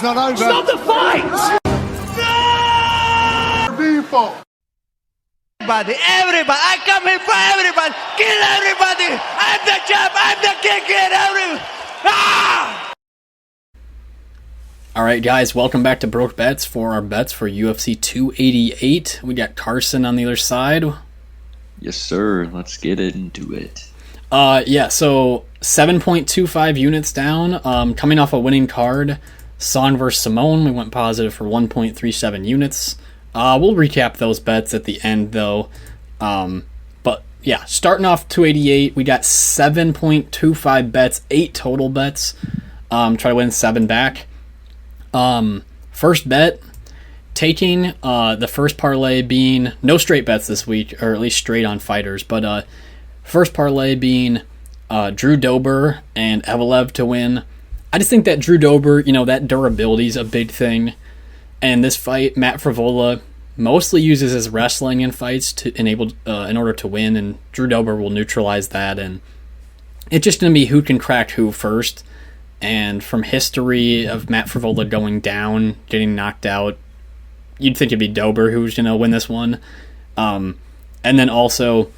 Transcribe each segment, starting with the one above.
fight's not over. Stop the fight! People. Everybody, I come here for everybody. Kill everybody. I'm the champ. I'm the king. Kill everybody. Ah! All right, guys, welcome back to Broke Bets for our bets for UFC 288. We got Carson on the other side. Yes, sir. Let's get into it. Yeah, so 7.25 units down. Coming off a winning card, Song versus Simone, we went positive for 1.37 units. We'll recap those bets at the end, though. But yeah, starting off 288, we got 7.25 bets, 8 total bets. Try to win 7 back. First bet, taking the first parlay being no straight bets this week, or at least straight on fighters, but first parlay being Drew Dober and Evloev to win. I just think that Drew Dober, that durability is a big thing. And this fight, Matt Frevola mostly uses his wrestling in fights in order to win, and Drew Dober will neutralize that. And it's just going to be who can crack who first. And from history of Matt Frevola going down, getting knocked out, you'd think it'd be Dober who's going to win this one. And then also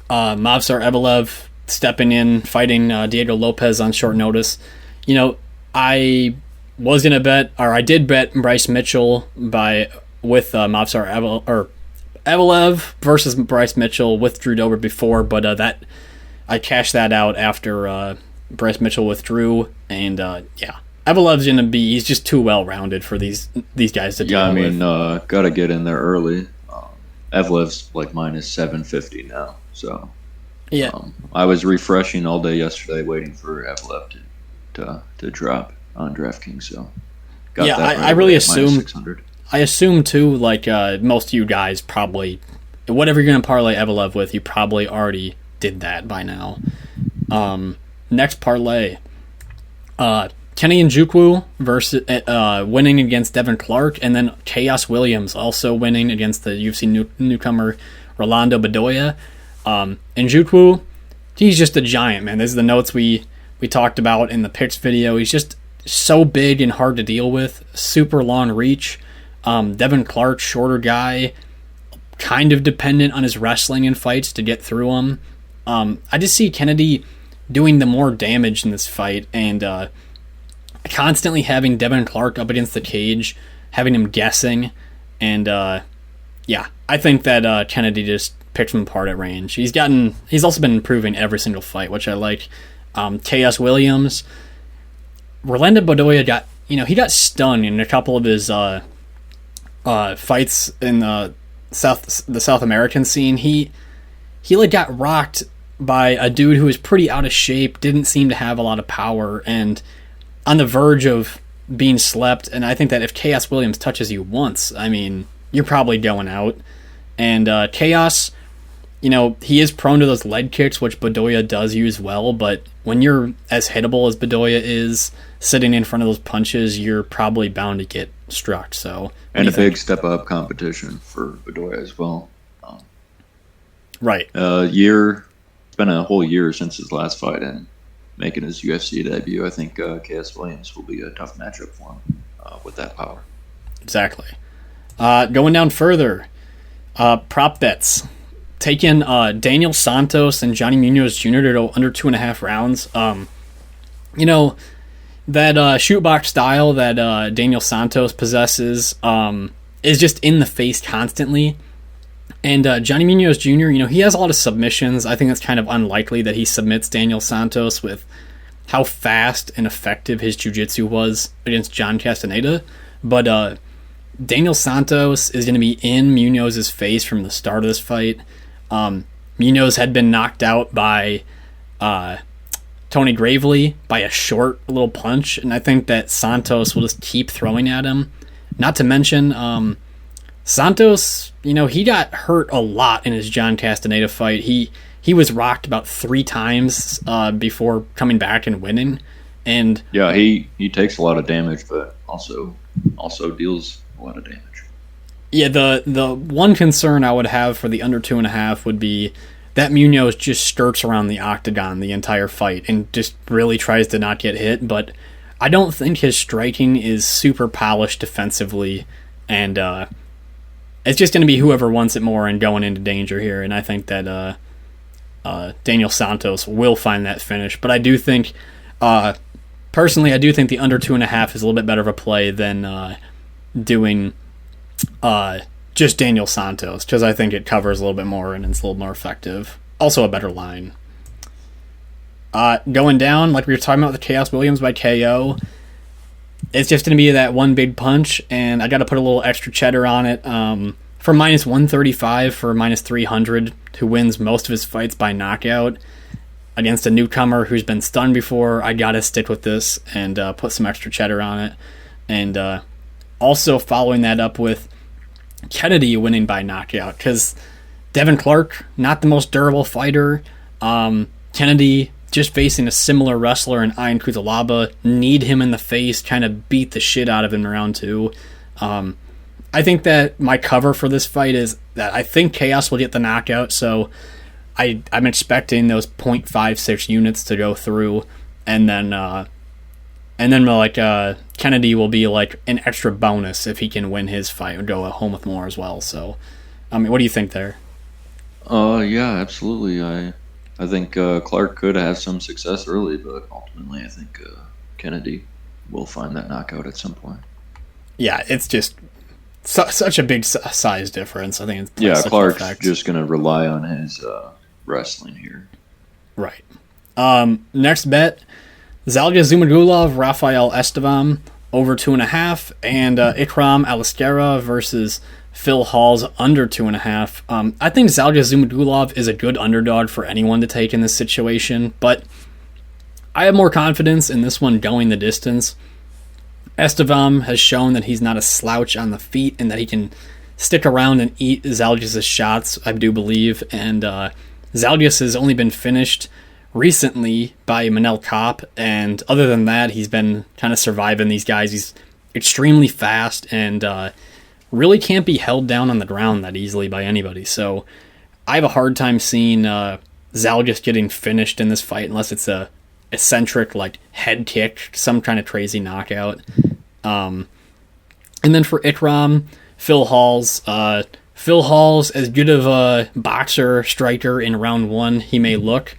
Movsar Evloev stepping in, fighting Diego Lopes on short notice. I was going to bet, or I did bet Bryce Mitchell with Movsar Evloev versus Bryce Mitchell with Drew Dober before, but I cashed that out after Bryce Mitchell withdrew, and Evloev's going to be, he's just too well-rounded for these guys to deal with. Got to get in there early. Evloev's like minus 750 now, so yeah. I was refreshing all day yesterday waiting for Evloev to drop on DraftKings, so got that right I really assume, I assume too, like most of you guys probably, whatever you're going to parlay Evloev with, you probably already did that by now. Next parlay, Kenny Nzechukwu versus winning against Devin Clark, and then Khaos Williams also winning against the UFC newcomer Rolando Bedoya. Nzechukwu, he's just a giant, man. This is the notes we talked about in the picks video. He's just so big and hard to deal with, super long reach. Devin Clark, shorter guy, kind of dependent on his wrestling in fights to get through him. I just see Kennedy doing the more damage in this fight, and constantly having Devin Clark up against the cage, having him guessing, and I think that Kennedy just picks him apart at range. He's also been improving every single fight, which I like. Khaos Williams, Rolando Bedoya got stunned in a couple of his fights in the South American scene. He got rocked by a dude who was pretty out of shape, didn't seem to have a lot of power, and on the verge of being slept. And I think that if Khaos Williams touches you once, you're probably going out. And Khaos, he is prone to those leg kicks, which Bedoya does use well, but when you're as hittable as Bedoya is, sitting in front of those punches, you're probably bound to get struck. So, and a big step-up competition for Bedoya as well. Right. It's been a whole year since his last fight, and making his UFC debut, I think Khaos Williams will be a tough matchup for him with that power. Exactly. Going down further, prop bets. Taking Daniel Santos and Johnny Munoz Jr. to go under 2.5 rounds. That shoot box style that Daniel Santos possesses is just in the face constantly. And Johnny Munoz Jr., he has a lot of submissions. I think it's kind of unlikely that he submits Daniel Santos with how fast and effective his jiu-jitsu was against John Castaneda. But Daniel Santos is going to be in Munoz's face from the start of this fight. Munoz had been knocked out by Tony Gravely by a short little punch, and I think that Santos will just keep throwing at him. Not to mention, Santos, he got hurt a lot in his John Castaneda fight. He was rocked about 3 times before coming back and winning. And yeah, he takes a lot of damage, but also deals a lot of damage. Yeah, the one concern I would have for the under 2.5 would be that Munoz just skirts around the octagon the entire fight and just really tries to not get hit. But I don't think his striking is super polished defensively, and it's just going to be whoever wants it more and going into danger here, and I think that Daniel Santos will find that finish. But I do think, personally, I do think the under 2.5 is a little bit better of a play than doing just Daniel Santos, because I think it covers a little bit more and it's a little more effective. Also a better line. Going down, like we were talking about with Khaos Williams by KO, it's just going to be that one big punch, and I got to put a little extra cheddar on it. For minus 135 for minus 300, who wins most of his fights by knockout against a newcomer who's been stunned before, I got to stick with this and put some extra cheddar on it. And also following that up with Kennedy winning by knockout, because Devin Clark, not the most durable fighter. Kennedy just facing a similar wrestler in Ian Cutelaba, need him in the face, kind of beat the shit out of him in round 2. I think that my cover for this fight is that I think Khaos will get the knockout, so I'm expecting those 0.56 units to go through, and then Kennedy will be like an extra bonus if he can win his fight and go home with more as well. So, I mean, what do you think there? Yeah, absolutely. I think Clark could have some success early, but ultimately I think Kennedy will find that knockout at some point. Yeah, it's just such a big size difference. I think it's Clark's just going to rely on his wrestling here. Right. Next bet, Zhalgas Zhumagulov, Rafael Estevam, over 2.5, and Ikram Aliskerov versus Phil Hawes, under 2.5. I think Zhalgas Zhumagulov is a good underdog for anyone to take in this situation, but I have more confidence in this one going the distance. Estevam has shown that he's not a slouch on the feet and that he can stick around and eat Zhalgas' shots, I do believe, and Zhalgas has only been finished recently by Manel Kopp, and other than that, he's been kind of surviving these guys. He's extremely fast and really can't be held down on the ground that easily by anybody. So I have a hard time seeing Zhalgas getting finished in this fight unless it's a eccentric like head kick, some kind of crazy knockout. And then for Ikram, Phil Hawes. Phil Hawes, as good of a boxer striker in round 1 he may look.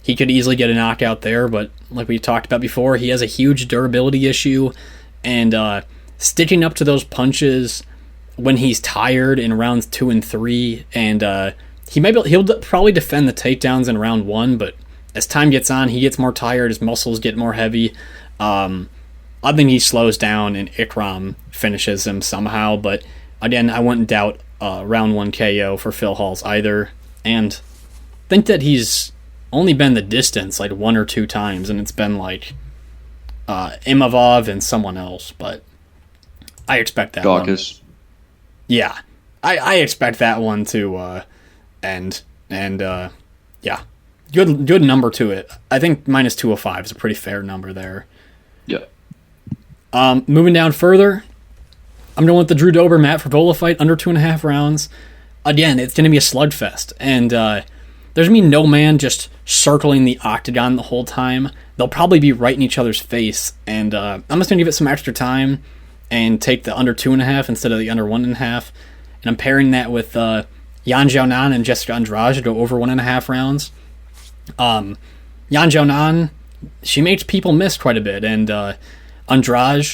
He could easily get a knockout there, but like we talked about before, he has a huge durability issue, and sticking up to those punches when he's tired in rounds 2 and 3, and he'll probably defend the takedowns in round 1, but as time gets on, he gets more tired, his muscles get more heavy. I think he slows down and Ikram finishes him somehow, but again, I wouldn't doubt round 1 KO for Phil Hawes either, and think that he's only been the distance like 1 or 2 times, and it's been like Imavov and someone else, but I expect that Zhalgas. Yeah, I expect that one to end, and yeah, good number to it. I think minus 205 is a pretty fair number there. Yeah. Moving down further, I'm going with the Drew Dober Matt Frevola fight, under 2.5 rounds. Again, it's going to be a slugfest, and there's going to be no man just circling the octagon the whole time. They'll probably be right in each other's face, and I'm just going to give it some extra time and take the under 2.5 instead of the under 1.5. And I'm pairing that with Yan Xiaonan and Jessica Andrade to go over 1.5 rounds. Yan Xiaonan, she makes people miss quite a bit, and Andrade,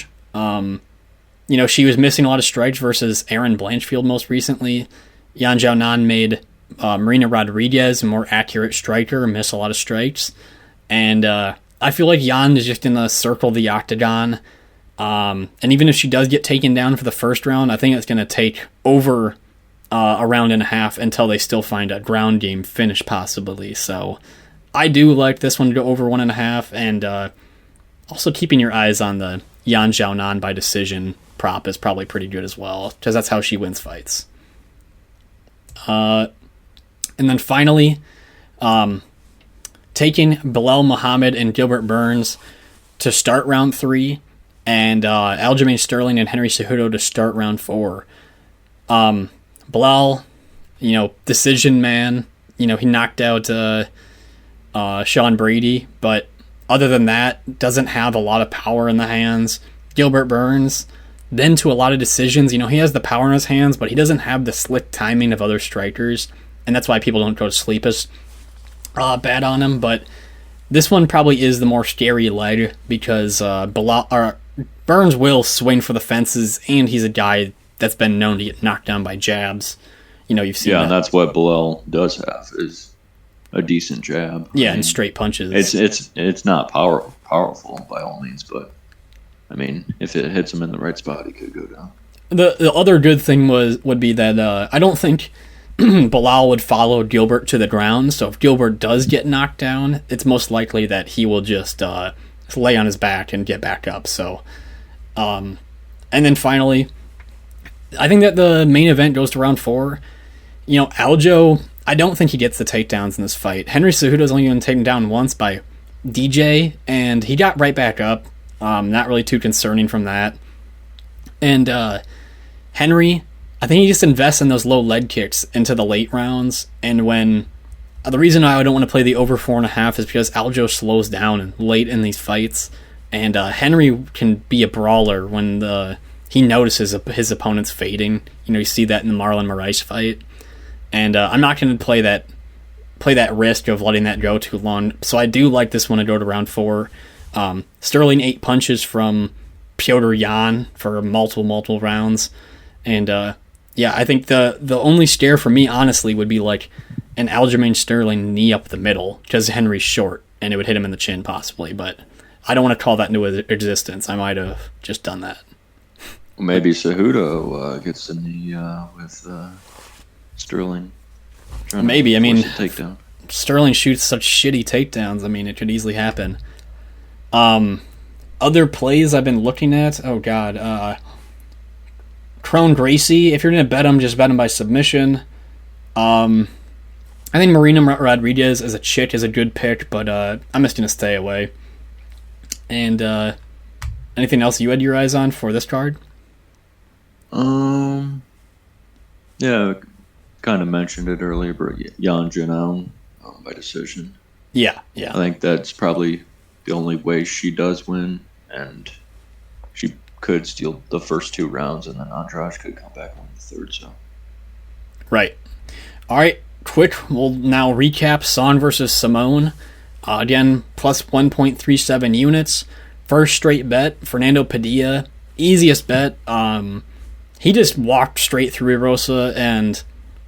she was missing a lot of strikes versus Aaron Blanchfield most recently. Yan Xiaonan made Marina Rodriguez a more accurate striker, miss a lot of strikes. And I feel like Yan is just going to circle the octagon. And even if she does get taken down for the first round, I think it's going to take over a round and a half until they still find a ground game finish possibly. So I do like this one to go over 1.5, and also keeping your eyes on the Yan Xiaonan by decision prop is probably pretty good as well, because that's how she wins fights. And then finally, taking Bilal Muhammad and Gilbert Burns to start round 3, and Aljamain Sterling and Henry Cejudo to start round 4. Bilal, decision man. He knocked out Sean Brady, but other than that, doesn't have a lot of power in the hands. Gilbert Burns, then to a lot of decisions, he has the power in his hands, but he doesn't have the slick timing of other strikers, and that's why people don't go to sleep as bad on him. But this one probably is the more scary leg because Burns will swing for the fences, and he's a guy that's been known to get knocked down by jabs. You've seen that. And that's what Bilal does have, is a decent jab. Yeah, and straight punches. It's not powerful by all means, but I mean, if it hits him in the right spot, he could go down. The other good thing would be that I don't think Bilal would follow Gilbert to the ground. So if Gilbert does get knocked down, it's most likely that he will just lay on his back and get back up. So, and then finally, I think that the main event goes to round 4. Aljo, I don't think he gets the takedowns in this fight. Henry Cejudo's only been taken down once by DJ, and he got right back up. Not really too concerning from that. And Henry, I think he just invests in those low leg kicks into the late rounds. And when the reason I don't want to play the over 4.5 is because Aljo slows down late in these fights, and Henry can be a brawler when he notices his opponent's fading. You see that in the Marlon Moraes fight. And I'm not going to play that risk of letting that go too long. So I do like this one to go to round 4. Sterling 8 punches from Piotr Jan for multiple rounds. And I think the only scare for me, honestly, would be like an Aljamain Sterling knee up the middle, because Henry's short and it would hit him in the chin possibly. But I don't want to call that into existence. I might have just done that. Maybe Cejudo gets the knee with Sterling. Maybe. I mean, takedown. Sterling shoots such shitty takedowns. I mean, it could easily happen. Other plays I've been looking at. Oh God, Kron Gracie. If you're gonna bet him, just bet him by submission. I think Marina Rodriguez as a chick is a good pick, but I'm just gonna stay away. And anything else you had your eyes on for this card? Yeah, kind of mentioned it earlier, but Yan Janoun by decision. Yeah. I think that's probably the only way she does win, and she could steal the first 2 rounds, and then Andrade could come back on the third. So, right. All right, quick. We'll now recap Son versus Simone. Again, plus 1.37 units. First straight bet, Fernando Padilla. Easiest bet. He just walked straight through Rosa, and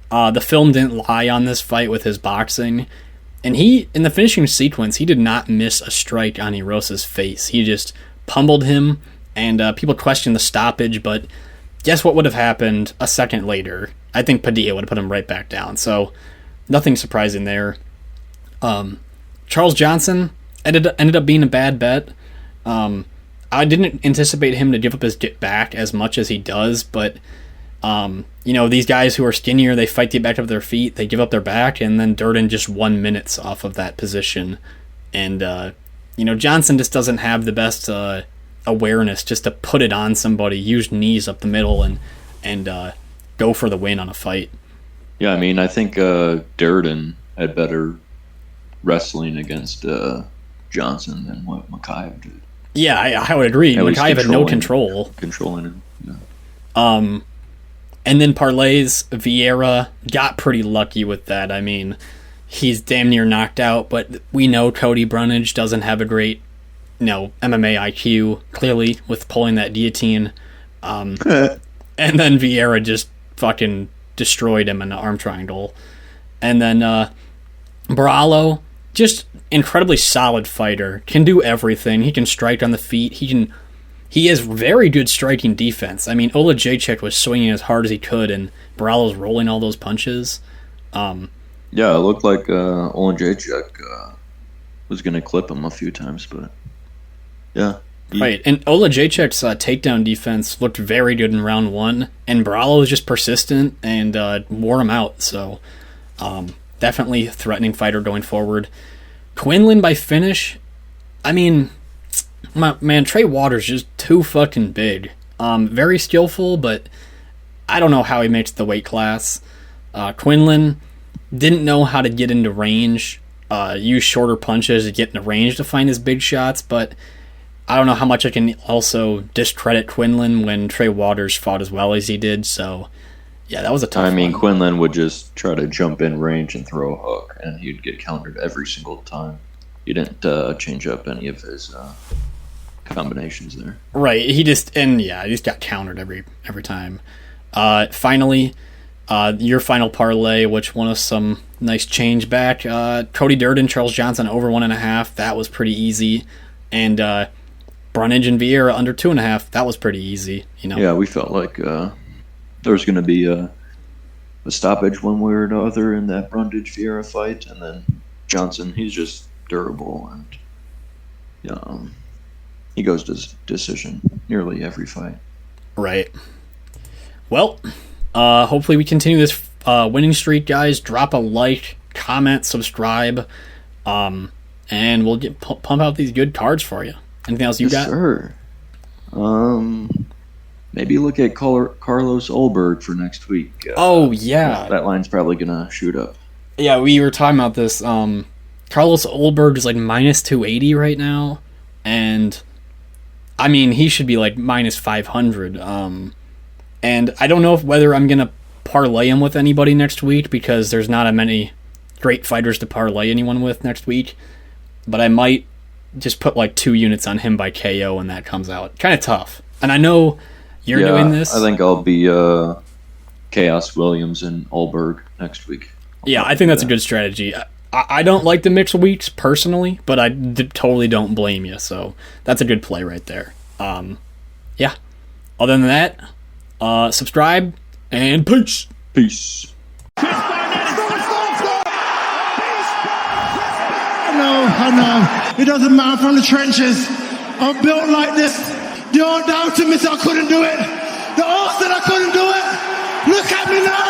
the film didn't lie on this fight with his boxing. And in the finishing sequence, he did not miss a strike on Erosa's face. He just pummeled him, and people questioned the stoppage, but guess what would have happened a second later? I think Padilla would have put him right back down. So, nothing surprising there. Charles Johnson ended up being a bad bet. I didn't anticipate him to give up his back as much as he does, but these guys who are skinnier, they fight to get back up their feet, they give up their back, and then Durden just 1 minute off of that position. And Johnson just doesn't have the best awareness just to put it on somebody, use knees up the middle, and go for the win on a fight. Yeah, I mean, I think Durden had better wrestling against Johnson than what Makayev did. Yeah, I would agree. Makayev had no control. Controlling him. Yeah. And then parlays, Vieira got pretty lucky with that. I mean, he's damn near knocked out, but we know Cody Brunage doesn't have a great, MMA IQ, clearly, with pulling that guillotine. And then Vieira just fucking destroyed him in the arm triangle. And then Bralo, just incredibly solid fighter, can do everything. He can strike on the feet. He has very good striking defense. I mean, Ola Jacek was swinging as hard as he could, and Bralo's rolling all those punches. Yeah, it looked like Ola Jacek was going to clip him a few times, but yeah. Right, and Ola Jacek's takedown defense looked very good in round 1, and Bralo was just persistent and wore him out. So, definitely a threatening fighter going forward. Quinlan by finish, I mean, man, Trey Waters just too fucking big. Very skillful, but I don't know how he makes the weight class. Quinlan didn't know how to get into range, use shorter punches to get in the range to find his big shots, but I don't know how much I can also discredit Quinlan when Trey Waters fought as well as he did, so yeah, that was a tough one. Quinlan would just try to jump in range and throw a hook, and he'd get countered every single time. He didn't change up any of his combinations there. Right, he just got countered every time. Finally, your final parlay, which won us some nice change back. Cody Durden, Charles Johnson over 1.5. That was pretty easy. And Brunage and Vieira under 2.5. That was pretty easy. Yeah, we felt like there was going to be a stoppage one way or another in that Brunage Vieira fight, and then Johnson, he's just durable, and he goes to decision nearly every fight. Right. Well, hopefully we continue this winning streak, guys. Drop a like, comment, subscribe, and we'll pump out these good cards for you. Anything else you got? Sure. Maybe look at Carlos Ulberg for next week. Yeah. That line's probably going to shoot up. Yeah, we were talking about this. Carlos Ulberg is like minus 280 right now, and I mean, he should be like minus 500. And I don't know whether I'm going to parlay him with anybody next week because there's not a many great fighters to parlay anyone with next week. But I might just put like 2 units on him by KO when that comes out. Kind of tough. And I know you're doing this. I think I'll be Khaos, Williams, and Ulberg next week. I think that's a good strategy. I don't like the mixed weeks personally, but I totally don't blame you. So that's a good play right there. Yeah. Other than that, subscribe and peace. Peace. I know. It doesn't matter from the trenches. I'm built like this. The old down to me said I couldn't do it. The old said I couldn't do it. Look at me now.